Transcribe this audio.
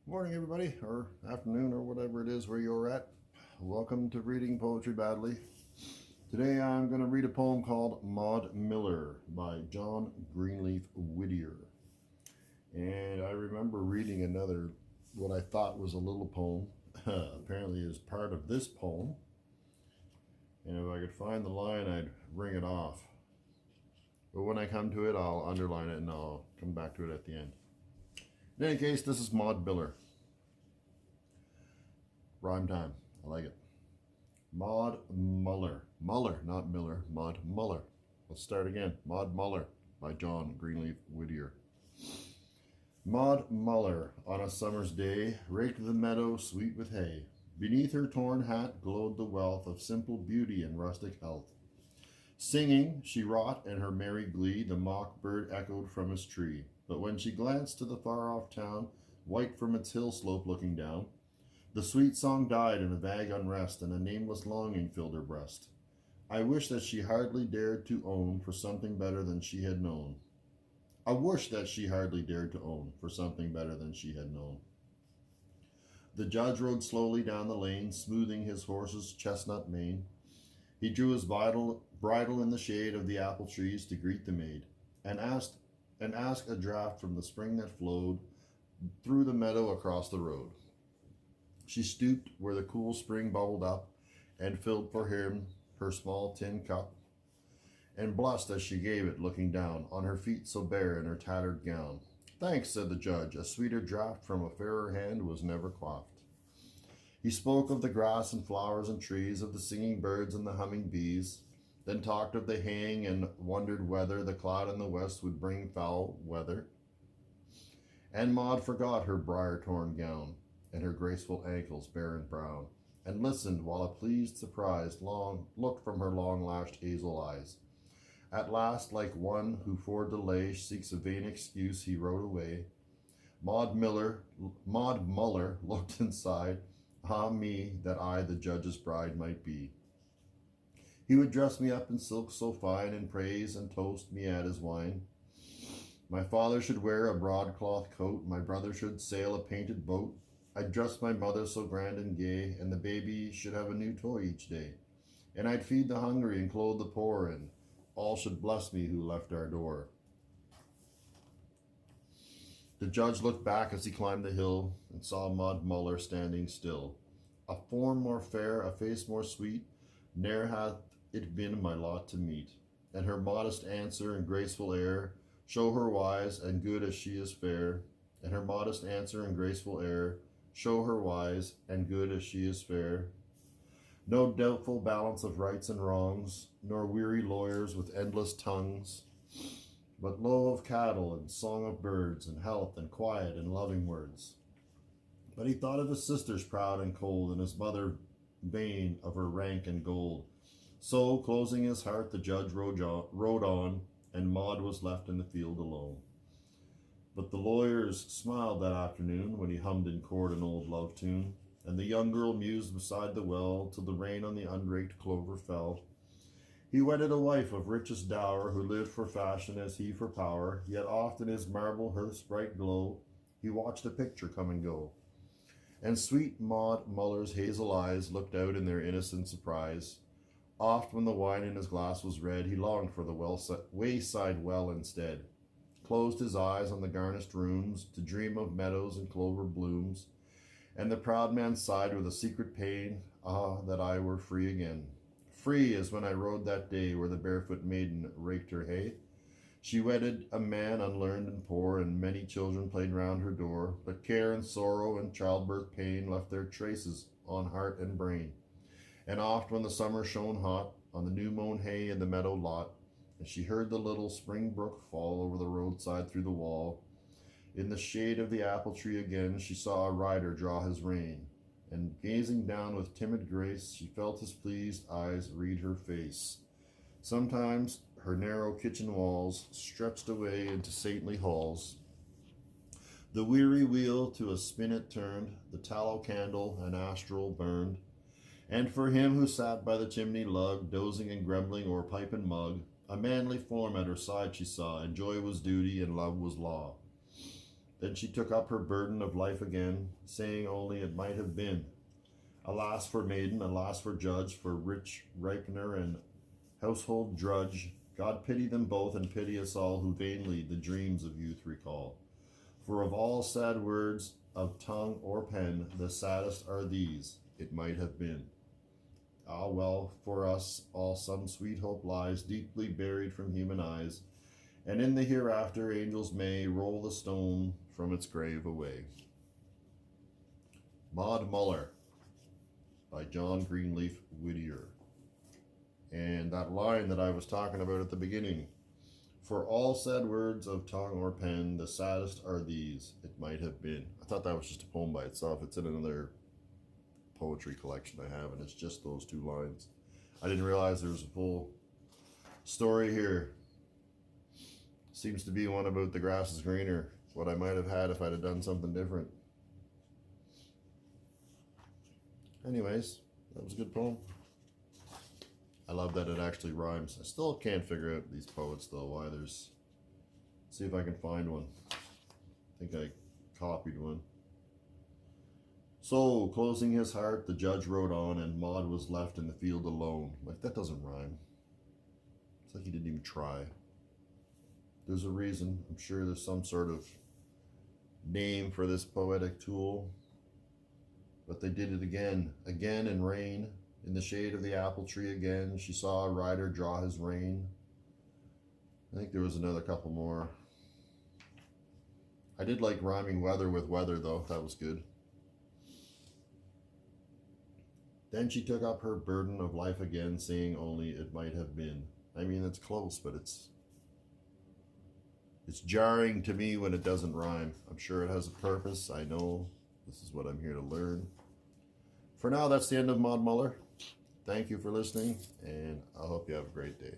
Morning, everybody, or afternoon, or whatever it is where you're at. Welcome to Reading Poetry Badly. Today I'm going to read a poem called Maud Miller by John Greenleaf Whittier. And I remember reading another, what I thought was a little poem, apparently is part of this poem. And if I could find the line, I'd ring it off. But when I come to it, I'll underline it and I'll come back to it at the end. In any case, this is Maud Miller. Rhyme time. I like it. Maud Muller. Muller, not Miller. Maud Muller. Let's start again. Maud Muller by John Greenleaf Whittier. Maud Muller, on a summer's day, raked the meadow sweet with hay. Beneath her torn hat glowed the wealth of simple beauty and rustic health. Singing, she wrought in her merry glee, the mock bird echoed from his tree. But when she glanced to the far-off town, white from its hill slope looking down, the sweet song died in a vague unrest, and a nameless longing filled her breast. I wish that she hardly dared to own for something better than she had known. I wish that she hardly dared to own for something better than she had known. The judge rode slowly down the lane, smoothing his horse's chestnut mane. He drew his bridle in the shade of the apple trees to greet the maid, and asked a draught from the spring that flowed through the meadow across the road. She stooped where the cool spring bubbled up, and filled for him her small tin cup, and blushed as she gave it, looking down on her feet so bare in her tattered gown. Thanks, said the judge, a sweeter draught from a fairer hand was never quaffed. He spoke of the grass and flowers and trees, of the singing birds and the humming bees, then talked of the haying, and wondered whether the cloud in the west would bring foul weather. And Maud forgot her briar-torn gown, and her graceful ankles bare and brown, and listened while a pleased surprise looked from her long-lashed hazel eyes. At last, like one who for delay seeks a vain excuse, he rode away. Maud Muller looked and sighed, ah me, that I the judge's bride might be. He would dress me up in silk so fine, and praise and toast me at his wine. My father should wear a broadcloth coat, my brother should sail a painted boat. I'd dress my mother so grand and gay, and the baby should have a new toy each day. And I'd feed the hungry and clothe the poor, and all should bless me who left our door. The judge looked back as he climbed the hill, and saw Maud Muller standing still. A form more fair, a face more sweet, ne'er hath it been my lot to meet. And her modest answer and graceful air show her wise and good as she is fair. And her modest answer and graceful air show her wise and good as she is fair. No doubtful balance of rights and wrongs, nor weary lawyers with endless tongues, but low of cattle and song of birds, and health and quiet and loving words. But he thought of his sisters proud and cold, and his mother vain of her rank and gold. So, closing his heart, the judge rode on, and Maud was left in the field alone. But the lawyers smiled that afternoon when he hummed in court an old love tune, and the young girl mused beside the well till the rain on the unraked clover fell. He wedded a wife of richest dower, who lived for fashion as he for power, yet oft in his marble hearth's bright glow he watched a picture come and go. And sweet Maud Muller's hazel eyes looked out in their innocent surprise. Oft when the wine in his glass was red, he longed for the wayside well instead, closed his eyes on the garnished rooms to dream of meadows and clover blooms. And the proud man sighed with a secret pain, ah, that I were free again. Free as when I rode that day where the barefoot maiden raked her hay. She wedded a man unlearned and poor, and many children played round her door, but care and sorrow and childbirth pain left their traces on heart and brain. And oft when the summer shone hot on the new-mown hay in the meadow lot, and she heard the little spring brook fall over the roadside through the wall, in the shade of the apple tree again she saw a rider draw his rein, and gazing down with timid grace, she felt his pleased eyes read her face. Sometimes her narrow kitchen walls stretched away into saintly halls. The weary wheel to a spinnet turned, the tallow candle an astral burned, and for him who sat by the chimney lug, dozing and grumbling o'er pipe and mug, a manly form at her side she saw, and joy was duty and love was law. Then she took up her burden of life again, saying only it might have been. Alas for maiden, alas for judge, for rich ripener and household drudge. God pity them both, and pity us all who vainly the dreams of youth recall. For of all sad words of tongue or pen, the saddest are these, it might have been. Ah, well, for us all some sweet hope lies, deeply buried from human eyes, and in the hereafter angels may roll the stone from its grave away. Maud Muller by John Greenleaf Whittier. And that line that I was talking about at the beginning, for all sad words of tongue or pen, the saddest are these, it might have been. I thought that was just a poem by itself. It's in another poetry collection I have, and it's just those two lines. I didn't realize there was a full story here. Seems to be one about the grass is greener, what I might have had if I'd have done something different. Anyways, that was a good poem. I love that it actually rhymes. I still can't figure out these poets though, why there's... See if I can find one. I think I copied one. So, closing his heart, the judge rode on, and Maud was left in the field alone. Like, that doesn't rhyme. It's like he didn't even try. There's a reason. I'm sure there's some sort of name for this poetic tool. But they did it again. Again in rain. In the shade of the apple tree again, she saw a rider draw his rein. I think there was another couple more. I did like rhyming weather with weather, though. That was good. Then she took up her burden of life again, saying only it might have been. I mean, it's close, but it's jarring to me when it doesn't rhyme. I'm sure it has a purpose. I know this is what I'm here to learn. For now, that's the end of Maud Muller. Thank you for listening, and I hope you have a great day.